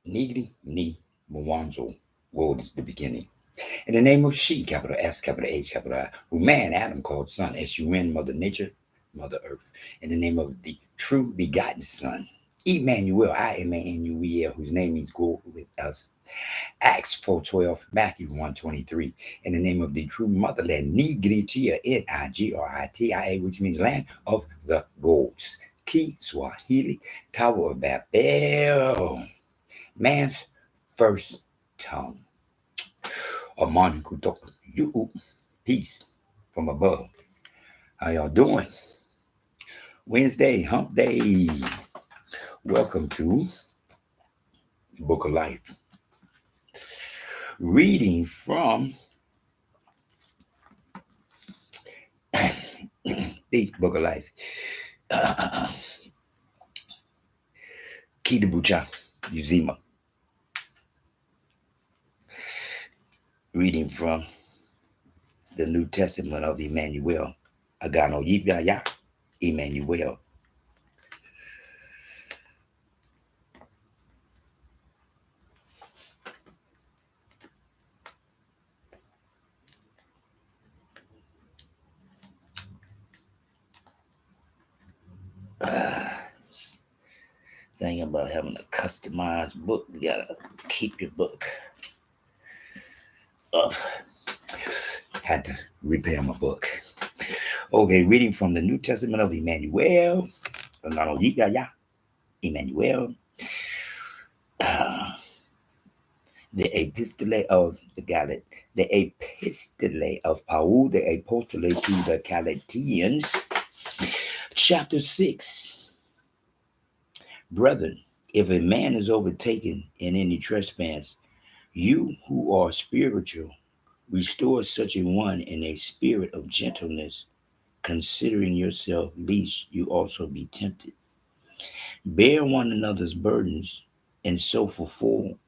Nigri ni Mwanzo. World is the beginning. In the name of she, capital S, capital H, capital I, who man, Adam, called son, S-U-N, Mother Nature, Mother Earth. In the name of the true begotten Son, Emmanuel, I-M-A-N-U-E-L, whose name means go with us. Acts 4:12, Matthew 1:23. In the name of the true motherland, Nigritia, N-I-G-R-I-T-I-A, which means land of the gods. Ki Swahili, Tower of Babel, man's first tongue. Amani kutoka you, peace from above. How y'all doing? Wednesday, hump day. Welcome to the Book of Life. Reading from the Book of Life. Kitabucha Uzima. Reading from the New Testament of Emmanuel. Agano, Jipya, Imanuel. Thing about having a customized book, you gotta keep your book up. Had to repair my book. Okay, reading from the New Testament of Emmanuel. Emmanuel. The Epistole of the Epistole of Paul, the Apostole to the Galatians, chapter 6. Brethren, if a man is overtaken in any trespass, you who are spiritual, restore such a one in a spirit of gentleness, considering yourself, lest you also be tempted. Bear one another's burdens, and so fulfill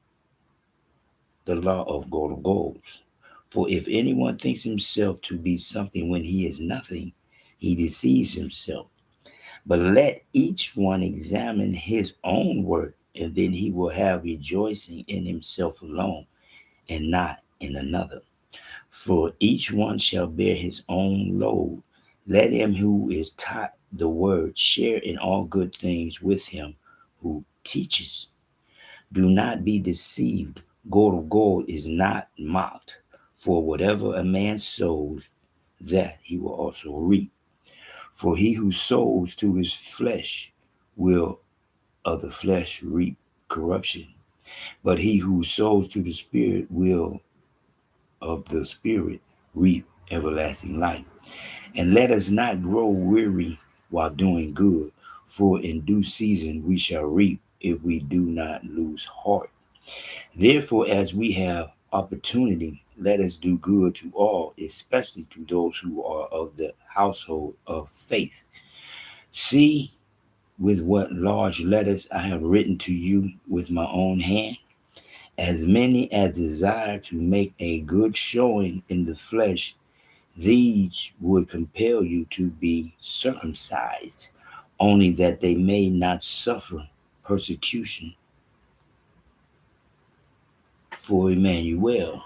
the law of gods. For if anyone thinks himself to be something when he is nothing, he deceives himself. But let each one examine his own work, and then he will have rejoicing in himself alone, and not in another. For each one shall bear his own load. Let him who is taught the word share in all good things with him who teaches. Do not be deceived. God is not mocked. For whatever a man sows, that he will also reap. For he who sows to his flesh will of the flesh reap corruption. But he who sows to the Spirit will of the Spirit reap everlasting life. And let us not grow weary while doing good, for in due season we shall reap if we do not lose heart. Therefore, as we have opportunity, let us do good to all, especially to those who are of the household of faith. See with what large letters I have written to you with my own hand. As many as desire to make a good showing in the flesh, these would compel you to be circumcised, only that they may not suffer persecution for Emmanuel.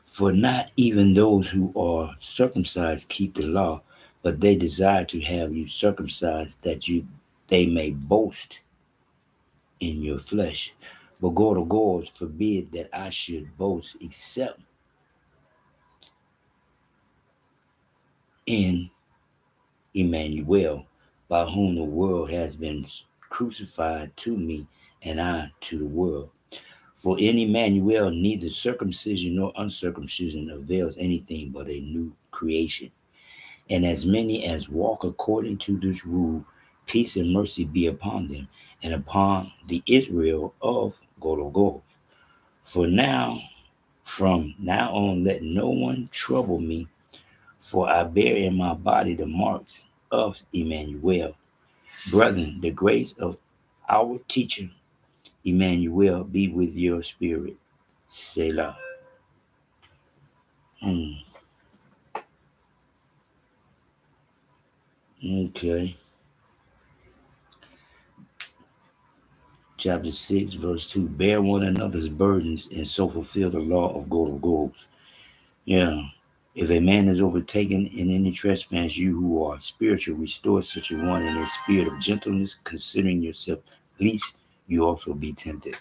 For not even those who are circumcised keep the law, but they desire to have you circumcised, that they may boast in your flesh. But God of gods forbid that I should boast except in Emmanuel, by whom the world has been crucified to me, and I to the world. For in Emmanuel neither circumcision nor uncircumcision avails anything but a new creation. And as many as walk according to this rule, peace and mercy be upon them, and upon the Israel of God. For now, from now on, let no one trouble me, for I bear in my body the marks of Emmanuel. Brethren, the grace of our teacher, Emmanuel, be with your spirit. Selah. Okay. chapter 6, verse 2. Bear one another's burdens and so fulfill the law of God of goals. Yeah. If a man is overtaken in any trespass, you who are spiritual, restore such a one in a spirit of gentleness, considering yourself, lest you also be tempted.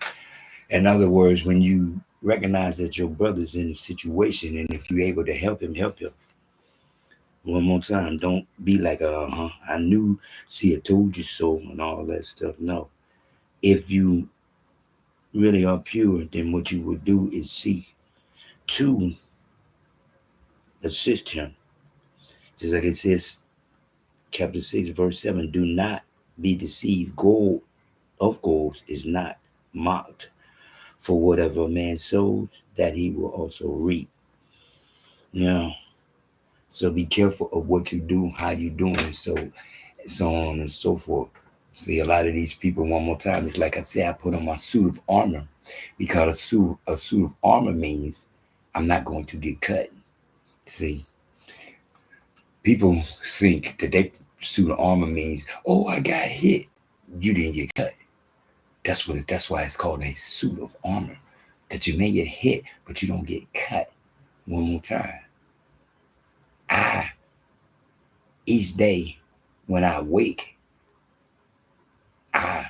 In other words, when you recognize that your brother's in a situation, and if you're able to help him, help him. One more time, don't be like, I knew, see, I told you so, and all that stuff. No. If you really are pure, then what you would do is seek to assist him. Just like it says, chapter 6, verse 7, do not be deceived. Gold of gold is not mocked, for whatever a man sows, that he will also reap. Yeah. So be careful of what you do, how you doing, so on and so forth. See, a lot of these people, one more time, it's like I said, I put on my suit of armor, because a suit of armor means I'm not going to get cut. See, people think that they suit of armor means, oh, I got hit. You didn't get cut. That's why it's called a suit of armor. That you may get hit, but you don't get cut. One more time. Each day when I wake, I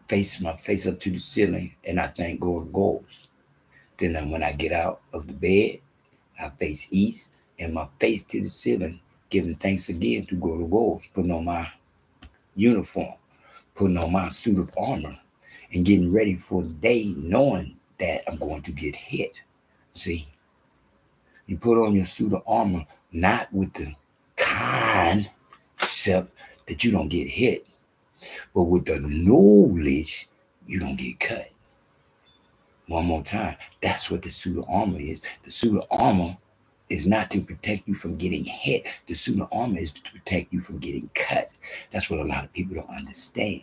face my face up to the ceiling and I thank God goals. Then when I get out of the bed, I face east and my face to the ceiling, giving thanks again to go to goals, putting on my uniform, putting on my suit of armor, and getting ready for the day, knowing that I'm going to get hit. See, you put on your suit of armor not with the concept that you don't get hit, but with the knowledge you don't get cut. One more time, that's what the suit of armor is. The suit of armor is not to protect you from getting hit. The suit of armor is to protect you from getting cut. That's what a lot of people don't understand.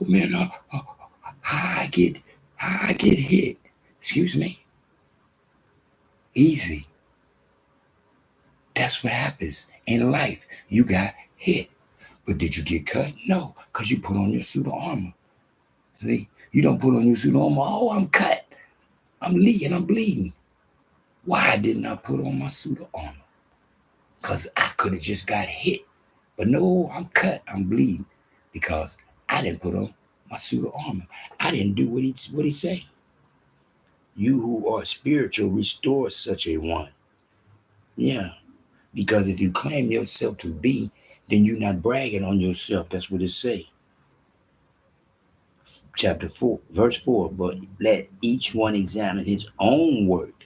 Oh man, how I get hit? Excuse me. Easy. That's what happens in life. You got hit. But did you get cut? No, because you put on your suit of armor. See, you don't put on your suit of armor. Oh, I'm cut. I'm leaking. I'm bleeding. Why didn't I put on my suit of armor? Because I could have just got hit. But no, I'm cut. I'm bleeding. Because I didn't put on my suit of armor. I didn't do what he said. You who are spiritual, restore such a one. Yeah. Because if you claim yourself to be, then you're not bragging on yourself. That's what it say. Chapter 4, verse 4. But let each one examine his own work,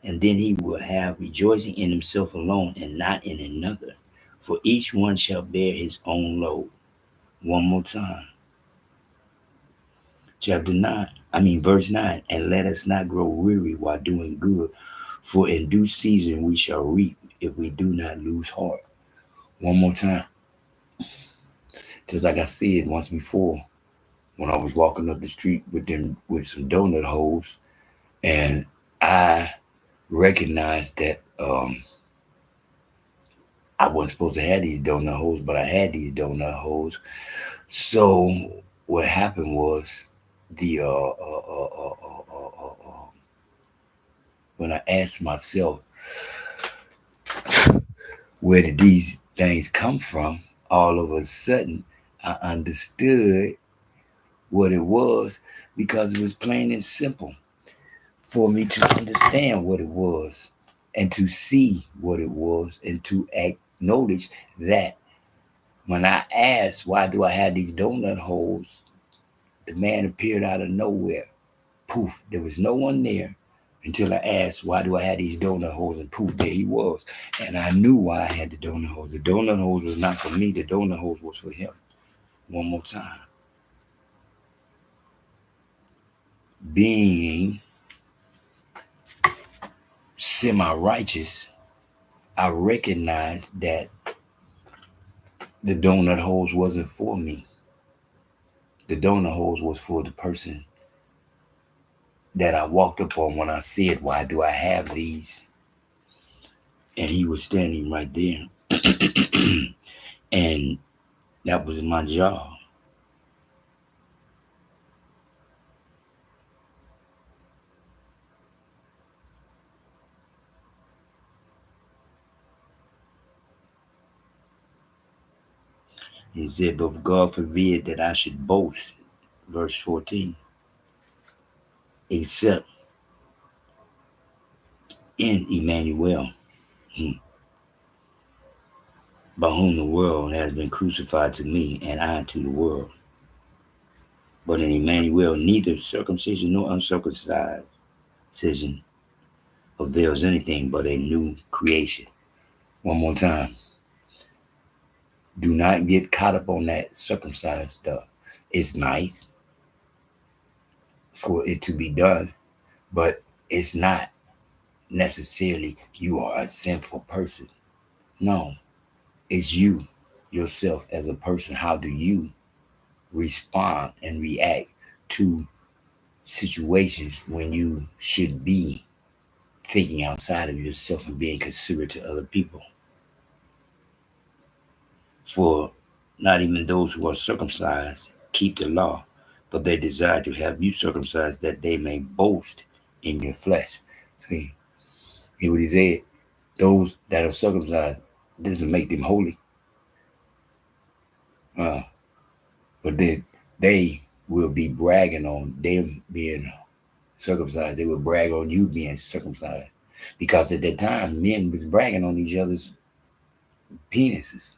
and then he will have rejoicing in himself alone and not in another. For each one shall bear his own load. One more time. Verse 9. And let us not grow weary while doing good, for in due season we shall reap if we do not lose heart. One more time. Just like I said once before, when I was walking up the street with some donut holes, and I recognized that I wasn't supposed to have these donut holes, but I had these donut holes. So what happened was the when I asked myself, where did these things come from? All of a sudden, I understood what it was, because it was plain and simple for me to understand what it was and to see what it was and to acknowledge that when I asked, why do I have these donut holes, the man appeared out of nowhere. Poof, there was no one there until I asked, why do I have these donut holes? And poof, there he was. And I knew why I had the donut holes. The donut holes was not for me. The donut holes was for him. One more time. Being semi-righteous, I recognized that the donut holes wasn't for me. The donut holes was for the person that I walked up on when I said, why do I have these? And he was standing right there. And That was my job. He said, but God forbid that I should boast, verse 14, except in Emmanuel, by whom the world has been crucified to me, and I to the world. But in Emmanuel, neither circumcision nor uncircumcision avails anything but a new creation. One more time. Do not get caught up on that circumcised stuff. It's nice for it to be done, but it's not necessarily you are a sinful person. No, it's you, yourself as a person. How do you respond and react to situations when you should be thinking outside of yourself and being considerate to other people? For not even those who are circumcised keep the law, but they desire to have you circumcised that they may boast in your flesh. See, hear what he said? Those that are circumcised doesn't make them holy. But then they will be bragging on them being circumcised. They will brag on you being circumcised. Because at that time, men was bragging on each other's penises.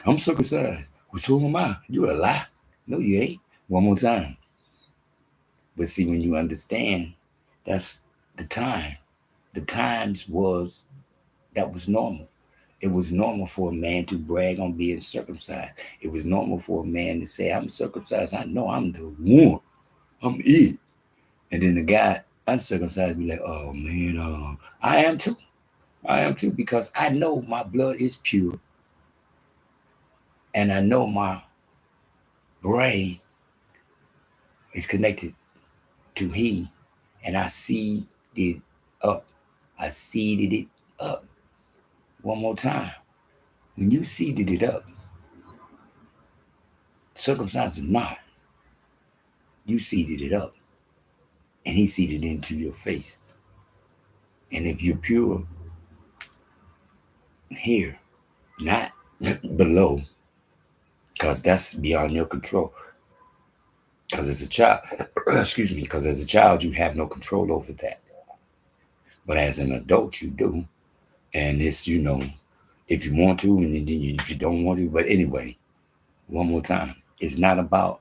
I'm circumcised. Well, so am I. You a lie. No, you ain't. One more time. But see, when you understand, that's the time. The times that was normal. It was normal for a man to brag on being circumcised. It was normal for a man to say, I'm circumcised. I know I'm the one. I'm it. And then the guy uncircumcised be like, oh man, I am too. I am too, because I know my blood is pure. And I know my brain is connected to he. And I seeded it up. I seeded it up. One more time. When you seeded it up, circumcised or not, you seeded it up. And he seeded into your face. And if you're pure here, not below, because that's beyond your control. Because as a child, excuse me, because as a child, you have no control over that. But as an adult, you do. And it's, if you want to, and then if you don't want to. But anyway, one more time. It's not about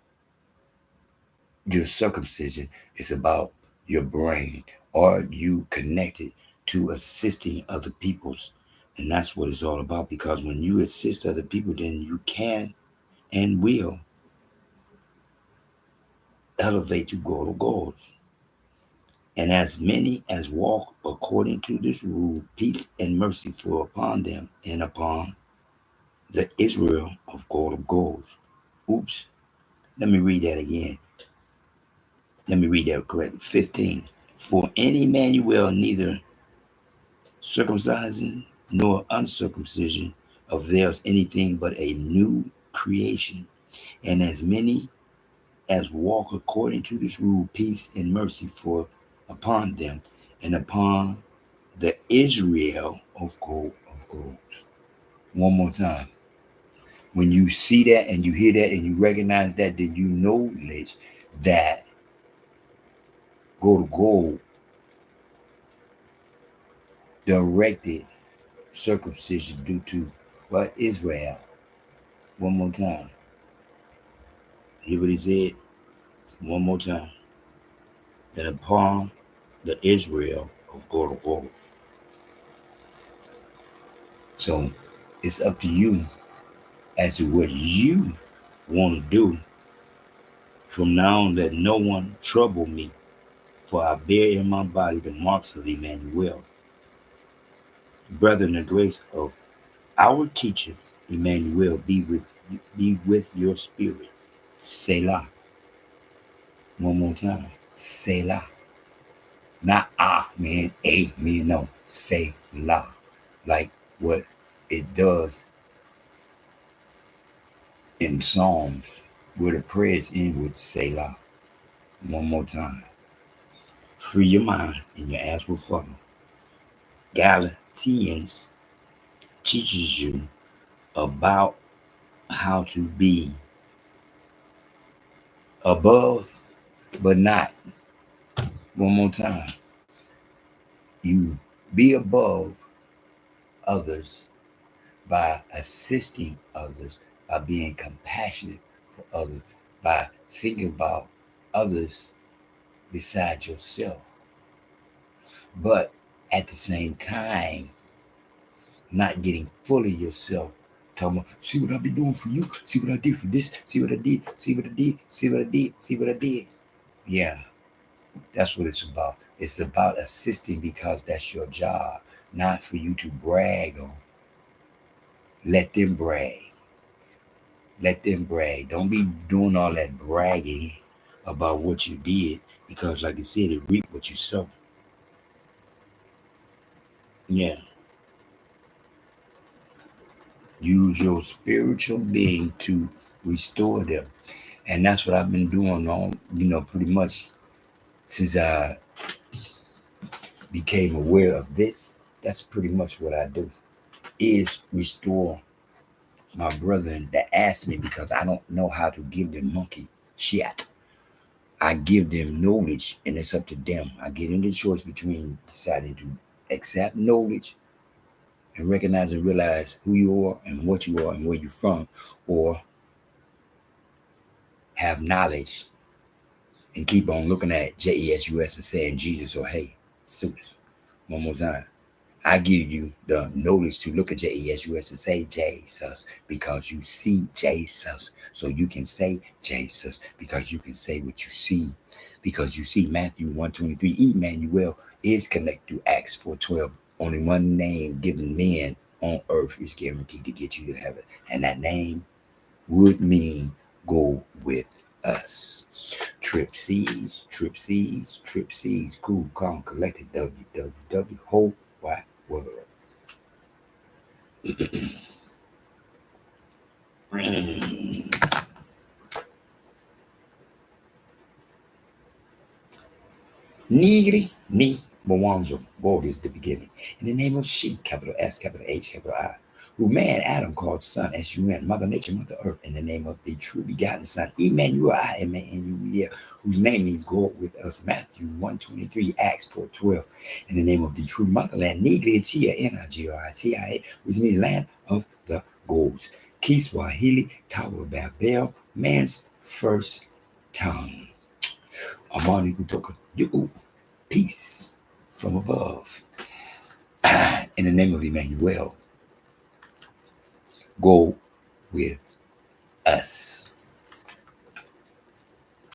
your circumcision. It's about your brain. Are you connected to assisting other people's? And that's what it's all about. Because when you assist other people, then you can and will elevate to greater goals. And as many as walk according to this rule, peace and mercy fall upon them and upon the Israel of God of goals. Oops. Let me read that again. Let me read that correctly. 15. For in Emmanuel neither circumcision nor uncircumcision avails anything but a new creation. And as many as walk according to this rule, peace and mercy fall upon them and upon the Israel of God. One more time. When you see that and you hear that and you recognize that, then you knowledge that gold directed circumcision due to what? Israel. One more time. Hear what he said? One more time. That upon the Israel of gold. So it's up to you as to what you want to do from now on. Let no one trouble me, for I bear in my body the marks of Emmanuel. Brethren, the grace of our teacher Emmanuel be with your spirit. Selah. One more time. Selah. Not man, amen. No. Selah. Like what it does in Psalms where the prayers end with Selah. One more time. Free your mind and your ass will follow. Galatians teaches you about how to be above but not. One more time. You be above others by assisting others, by being compassionate for others, by thinking about others besides yourself. But at the same time, not getting full of yourself. Talking about, see what I be doing for you, see what I did for this, see what I did, see what I did, see what I did, see what I did. Yeah, that's what it's about. It's about assisting because that's your job, not for you to brag on. Let them brag. Let them brag. Don't be doing all that bragging about what you did because, like I said, it reap what you sow. Yeah. Use your spiritual being to restore them. And that's what I've been doing all, pretty much since I became aware of this. That's pretty much what I do is restore my brethren that ask me because I don't know how to give them monkey shit. I give them knowledge and it's up to them. I get in the choice between deciding to accept knowledge and recognize and realize who you are and what you are and where you're from, or have knowledge and keep on looking at JESUS and saying Jesus or hey, Seuss. One more time. I give you the knowledge to look at JESUS and say Jesus because you see Jesus. So you can say Jesus because you can say what you see. Because you see Matthew 1:23, Emmanuel is connected to Acts 4:12. Only one name given men on earth is guaranteed to get you to heaven. And that name would mean go with us. Trip C's, Trip C's, Trip C's, cool, calm, collected, www, whole wide world. Nigri, ni, Mwanzo, Word is the beginning. In the name of she, capital S, capital H, capital I, who man Adam called son, S-U-N, Mother Nature, Mother Earth, in the name of the true begotten Son, Emmanuel, I-M-A-N-U-E-L, whose name means God with us, Matthew 1:23, Acts 4:12, in the name of the true motherland, Nigri, Tia, N-I-G-R-I-T-I-A, which means land of the gods, Kiswahili, Tower of Babel, man's first tongue. Amani kutoka juu, peace from above. In the name of Emmanuel, go with us.